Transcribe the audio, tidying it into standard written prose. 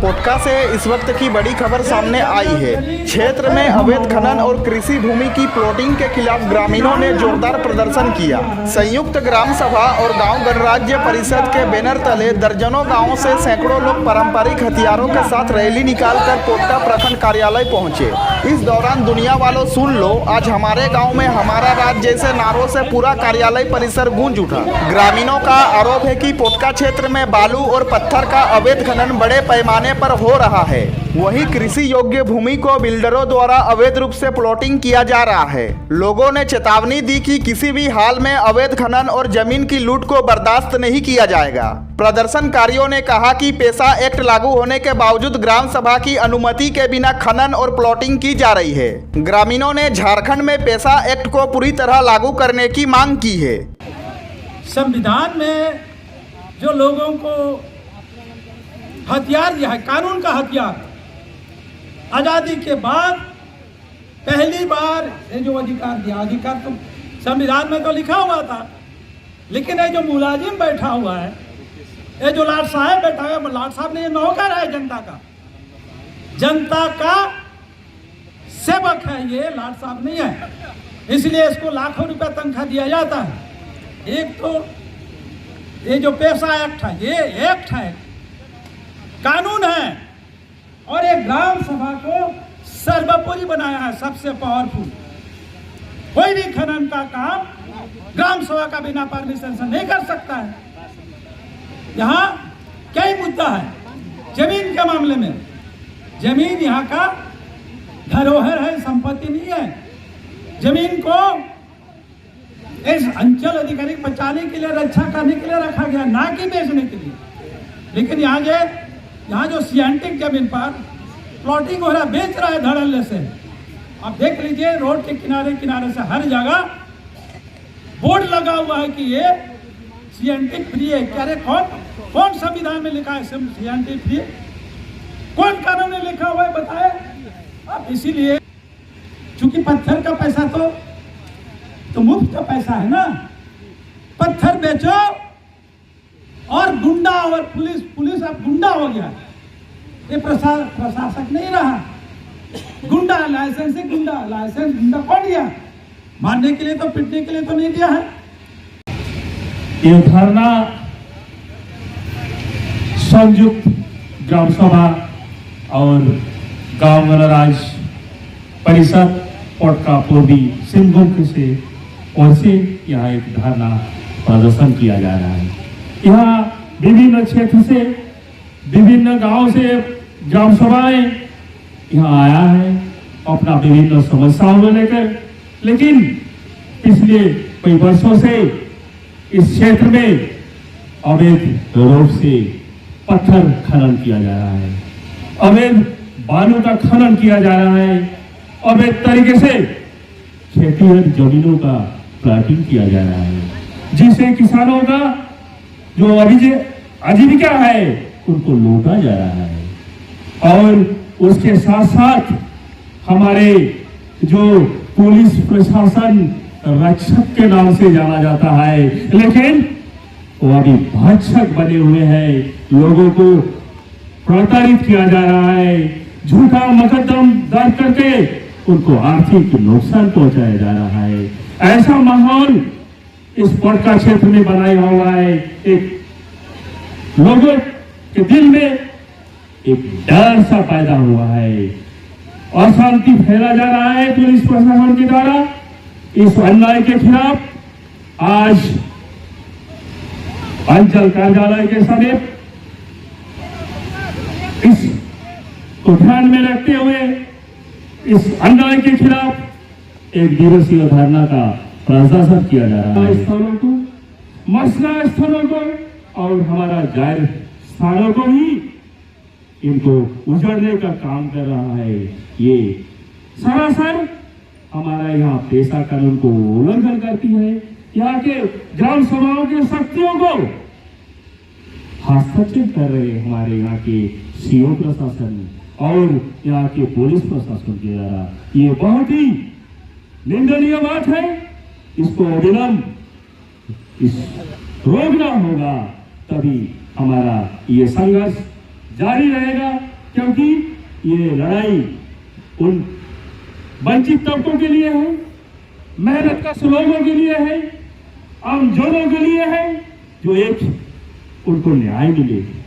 पोटका से इस वक्त की बड़ी खबर सामने आई है। क्षेत्र में अवैध खनन और कृषि भूमि की प्लॉटिंग के खिलाफ ग्रामीणों ने जोरदार प्रदर्शन किया। संयुक्त ग्राम सभा और गांव गणराज्य परिषद के बैनर तले दर्जनों गांवों से सैकड़ों लोग पारंपरिक हथियारों के साथ रैली निकालकर पोटका प्रखंड कार्यालय पहुंचे। इस दौरान दुनिया वालों सुन लो, आज हमारे गाँव में हमारा राज जैसे नारों से पूरा कार्यालय परिसर गूंज उठा। ग्रामीणों का आरोप है कि पोटका क्षेत्र में बालू और पत्थर का अवैध खनन बड़े पैमाने पर हो रहा है। वहीं कृषि योग्य भूमि को बिल्डरों द्वारा अवैध रूप से प्लॉटिंग किया जा रहा है। लोगों ने चेतावनी दी कि किसी भी हाल में अवैध खनन और जमीन की लूट को बर्दाश्त नहीं किया जाएगा। प्रदर्शनकारियों ने कहा कि पेशा एक्ट लागू होने के बावजूद ग्राम सभा की अनुमति के बिना खनन और प्लॉटिंग की जा रही है। ग्रामीणों ने झारखंड में पेशा एक्ट को पूरी तरह लागू करने की मांग की है। संविधान में जो लोगों को हथियार दिया है, कानून का हथियार, आजादी के बाद पहली बार ये जो अधिकार दिया, अधिकार तो संविधान में तो लिखा हुआ था, लेकिन ये जो मुलाजिम बैठा हुआ है, ये जो लाट साहब बैठा है, लाट साहब ने ये नौकर है जनता का सेवक है, ये लाट साहब नहीं है। इसलिए इसको लाखों रुपया तनख्वाह दिया जाता है। एक तो ये जो पेशा एक्ट है, ये एक्ट है, कानून है, और एक ग्राम सभा को सर्वोपरि बनाया है, सबसे पावरफुल। कोई भी खनन का काम ग्राम सभा का बिना परमिशन से नहीं कर सकता है। यहाँ कई मुद्दा है जमीन के मामले में। जमीन यहाँ का धरोहर है, संपत्ति नहीं है। जमीन को इस अंचल अधिकारी बचाने के लिए, रक्षा करने के लिए रखा गया, ना कि बेचने के लिए। लेकिन यहाँ जो सियांटिक जमीन पर प्लॉटिंग हो रहा है, बेच रहा है धड़ल्ले से। आप देख लीजिए, रोड के किनारे किनारे से हर जगह बोर्ड लगा हुआ है कि ये सियांटिक फ्री है। क्या रे, कौन संविधान में लिखा है सियांटिक फ्री? कौन कानून में लिखा हुआ है, बताए आप। इसीलिए चूंकि पत्थर का पैसा तो मुफ्त का पैसा है ना, पत्थर बेचो और गुंडा, और पुलिस अब गुंडा हो गया। ये प्रशासक नहीं रहा, गुंडा, लाइसेंस से गुंडा। लाइसेंस गुंडा कौन दिया? मारने के लिए तो, पीटने के लिए तो नहीं दिया है। ये धरना संयुक्त ग्राम सभा और गांव गणराज्य परिषद पोटका पूर्वी सिंहभूम से और से यहाँ एक धरना प्रदर्शन किया जा रहा है। यहाँ विभिन्न क्षेत्र से, विभिन्न गांव से ग्राम सभाएं यहाँ आया है अपना विभिन्न समस्याओं को लेकर। लेकिन पिछले कई वर्षों से इस क्षेत्र में अवैध रूप से पत्थर खनन किया जा रहा है, अवैध बालू का खनन किया जा रहा है, अवैध तरीके से खेती जमीनों का प्लाटिंग किया जा रहा है, जिससे किसानों का जो आजीविका है उनको लूटा जा रहा है। और उसके साथ साथ हमारे जो पुलिस प्रशासन रक्षक के नाम से जाना जाता है, लेकिन वो अभी भक्षक बने हुए हैं। लोगों को प्रताड़ित किया जा रहा है, झूठा मुकदमा दर्ज करके उनको आर्थिक नुकसान पहुंचाया जा रहा है। ऐसा माहौल इस पोटका क्षेत्र में बनाया हुआ है। एक लोगों के दिल में एक डर सा पैदा हुआ है, अशांति फैला जा रहा है पुलिस प्रशासन के द्वारा। इस अन्याय के खिलाफ आज अंचल कार्यालय के समीप इसको ध्यान में रखते हुए इस अन्याय के खिलाफ एक दिवसीय धरना का प्रदर्शन किया जा रहा है। स्थलों को, मसला स्थलों को और हमारा जाहिर स्थानों को भी इनको उजड़ने का काम कर रहा है। ये सरासर हमारा यहाँ पेशा कानून को उल्लंघन करती है। यहाँ के ग्राम सभाओं के शक्तियों को हस्तक्षेप कर रहे हमारे यहाँ के सीओ प्रशासन और यहाँ के पुलिस प्रशासन के द्वारा। ये बहुत ही निंदनीय बात है। इसको अविलंब रोकना होगा, तभी हमारा ये संघर्ष जारी रहेगा। क्योंकि ये लड़ाई उन वंचित तबकों के लिए है, मेहनत का लोगों के लिए है, आम जनों के लिए है, जो एक उनको न्याय मिले।